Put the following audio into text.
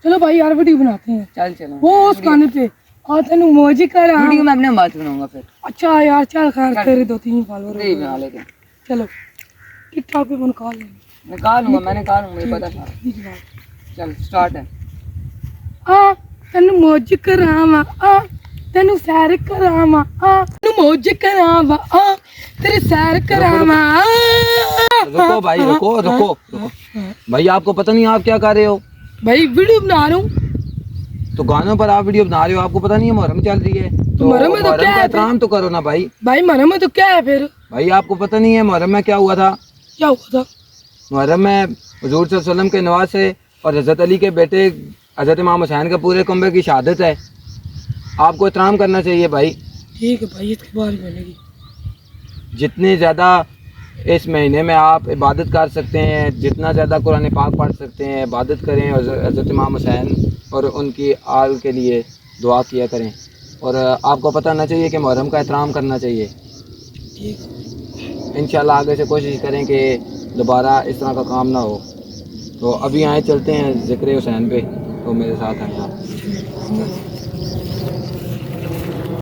چلو بھائی یار ویڈیو بناتے ہیں. چل چلو وہ اس گانے پہ تینوں موجی کر رہا ویڈیو میں اپنے بات بناؤں گا پھر. اچھا یار چل خیر تیرے 2-3 فالوور نہیں بنا لیتے ہیں. چلو ٹک ٹاک پہ نکال لیں گے. نکالوں گا میں نکالوں گا مجھے پتا تھا. چل سٹارٹ ہے. تینوں موج کراواں تینوں سیر کراواں تینوں موج کراواں تیرے سیر کراواں. رکو بھائی رکو بھائی آپ کو پتہ نہیں آپ کیا کر رہے ہو. بھائی ویڈیو بنا رہا ہوں. تو گانوں پر آپ ویڈیو بنا رہے ہو, آپ کو پتہ نہیں ہے محرم چل رہی ہے تو محرم میں تو کیا کا ہے احترام تو کرو نا بھائی. بھائی محرم میں تو کیا ہے پھر. بھائی آپ کو پتہ نہیں ہے محرم میں کیا ہوا تھا. کیا ہوا تھا. محرم میں حضور صلی اللہ علیہ وسلم کے نواسے اور حضرت علی کے بیٹے حضرت امام حسین کے پورے کنبے کی شہادت ہے. آپ کو احترام کرنا چاہیے بھائی. ٹھیک ہے بھائی اس کے بعد ملے گی. جتنی زیادہ اس مہینے میں آپ عبادت کر سکتے ہیں, جتنا زیادہ قرآن پاک پڑھ سکتے ہیں عبادت کریں, اور حضرت امام حسین اور ان کی آل کے لیے دعا کیا کریں. اور آپ کو پتہ نہ چاہیے کہ محرم کا احترام کرنا چاہیے. انشاءاللہ آگے سے کوشش کریں کہ دوبارہ اس طرح کا کام نہ ہو. تو ابھی آئے چلتے ہیں ذکر حسین پہ, تو میرے ساتھ ہیں آپ.